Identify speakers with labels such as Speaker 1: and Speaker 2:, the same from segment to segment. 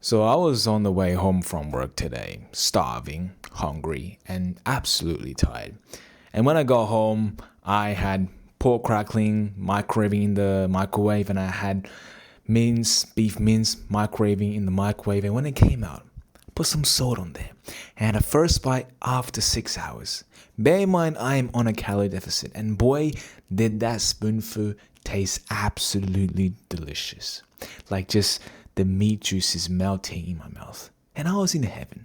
Speaker 1: So I was on the way home from work today, starving, hungry, and absolutely tired. And when I got home, I had pork crackling, microwaving in the microwave, and I had beef mince, microwaving in the microwave. And when it came out, I put some salt on there. And a first bite after 6 hours. Bear in mind, I am on a calorie deficit, and boy, did that spoonful taste absolutely delicious. Like just the meat juices melting in my mouth. And I was in heaven.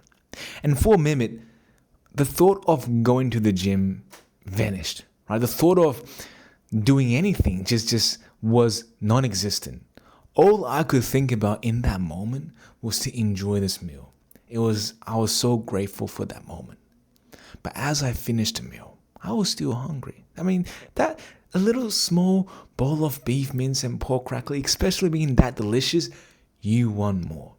Speaker 1: And for a minute, the thought of going to the gym vanished. Right? The thought of doing anything just was non-existent. All I could think about in that moment was to enjoy this meal. I was so grateful for that moment. But as I finished the meal, I was still hungry. I mean, that a little small bowl of beef mince and pork crackling, especially being that delicious, you want more.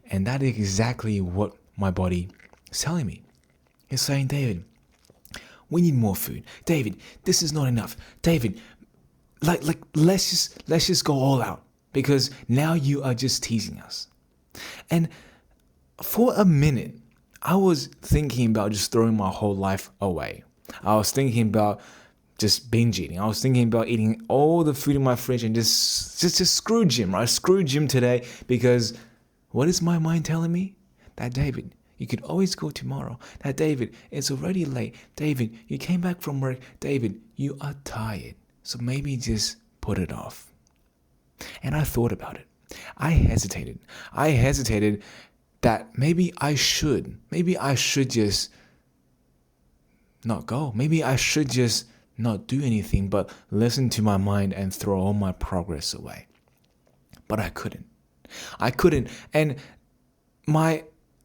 Speaker 1: And that is exactly what my body is telling me. It's saying, David, we need more food. David, this is not enough. David, let's just go all out, because now you are just teasing us. And for a minute, I was thinking about just throwing my whole life away. I was thinking about just binge eating. I was thinking about eating all the food in my fridge and just screw gym, right? Screw gym today, because what is my mind telling me? That David, you could always go tomorrow. That David, it's already late. David, you came back from work. David, you are tired. So maybe just put it off. And I thought about it. I hesitated. That maybe I should just not go. Maybe I should just not do anything but listen to my mind and throw all my progress away. But I couldn't. And my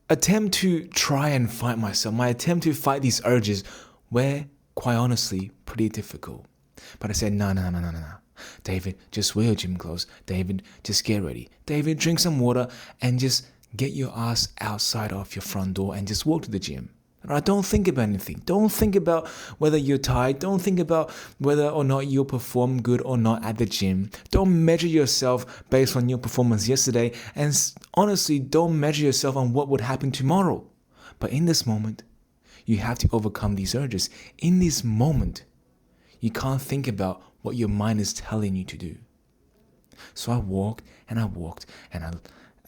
Speaker 1: attempt to try and fight myself, my attempt to fight these urges were, quite honestly, pretty difficult. But I said, no. David, just wear your gym clothes. David, just get ready. David, drink some water and just get your ass outside of your front door and just walk to the gym. Right? Don't think about anything. Don't think about whether you're tired. Don't think about whether or not you'll perform good or not at the gym. Don't measure yourself based on your performance yesterday. And honestly, don't measure yourself on what would happen tomorrow. But in this moment, you have to overcome these urges. In this moment, you can't think about what your mind is telling you to do. So I walked, and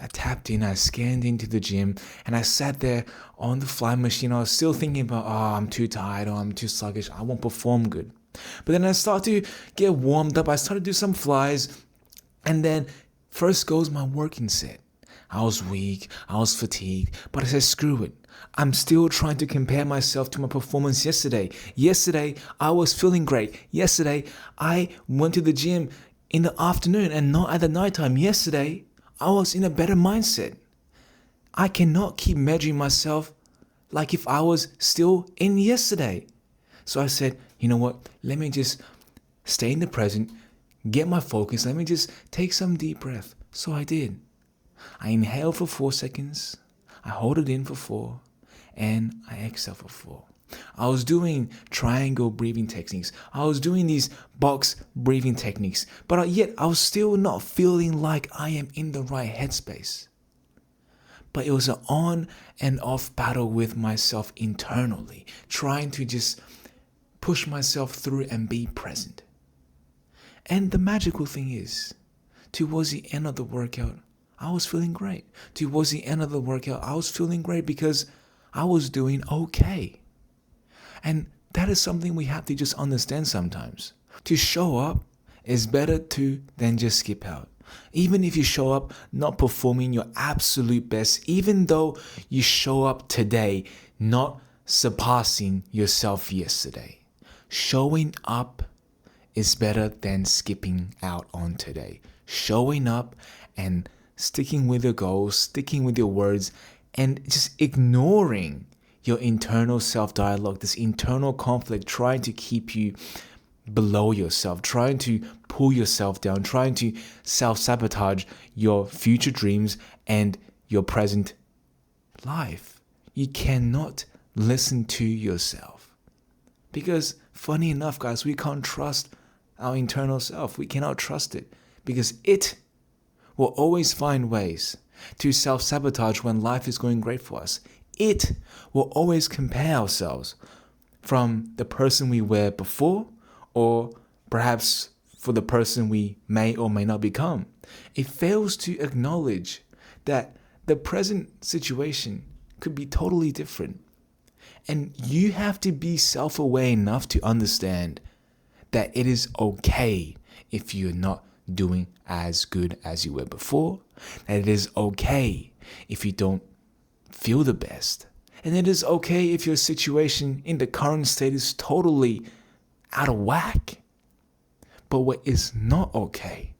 Speaker 1: I tapped in, I scanned into the gym, and I sat there on the fly machine. I was still thinking about, I'm too tired, or I'm too sluggish, I won't perform good. But then I started to get warmed up, I started to do some flies, and then first goes my working set. I was weak, I was fatigued, but I said, screw it. I'm still trying to compare myself to my performance yesterday. Yesterday, I was feeling great. Yesterday, I went to the gym in the afternoon and not at the nighttime. Yesterday, I was in a better mindset. I cannot keep measuring myself like if I was still in yesterday. So I said, you know what? Let me just stay in the present, get my focus. Let me just take some deep breath. So I did. I inhaled for 4 seconds. I hold it in for 4. And I exhale for 4. I was doing triangle breathing techniques. I was doing these box breathing techniques. But yet I was still not feeling like I am in the right headspace. But it was an on and off battle with myself internally, trying to just push myself through and be present. And the magical thing is, towards the end of the workout, I was feeling great. Towards the end of the workout, I was feeling great because I was doing okay. And that is something we have to just understand sometimes. To show up is better than just skip out. Even if you show up not performing your absolute best, even though you show up today not surpassing yourself yesterday, showing up is better than skipping out on today. Showing up and sticking with your goals, sticking with your words, and just ignoring your internal self-dialogue, this internal conflict trying to keep you below yourself, trying to pull yourself down, trying to self-sabotage your future dreams and your present life. You cannot listen to yourself. Because funny enough, guys, we can't trust our internal self. We cannot trust it because it will always find ways to self-sabotage when life is going great for us. It will always compare ourselves from the person we were before, or perhaps for the person we may or may not become. It fails to acknowledge that the present situation could be totally different. And you have to be self-aware enough to understand that it is okay if you're not doing as good as you were before, that it is okay if you don't feel the best, and it is okay if your situation in the current state is totally out of whack. But what is not okay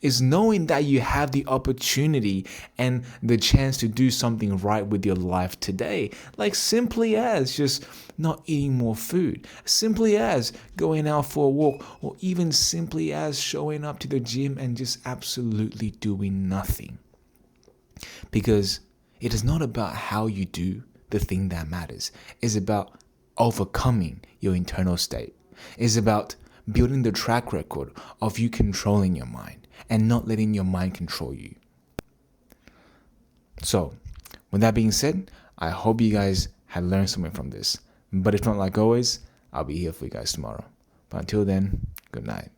Speaker 1: is knowing that you have the opportunity and the chance to do something right with your life today. Like simply as just not eating more food, simply as going out for a walk, or even simply as showing up to the gym and just absolutely doing nothing. Because it is not about how you do the thing that matters. It's about overcoming your internal state. It's about building the track record of you controlling your mind and not letting your mind control you. So, with that being said, I hope you guys had learned something from this. But if not, like always, I'll be here for you guys tomorrow. But until then, good night.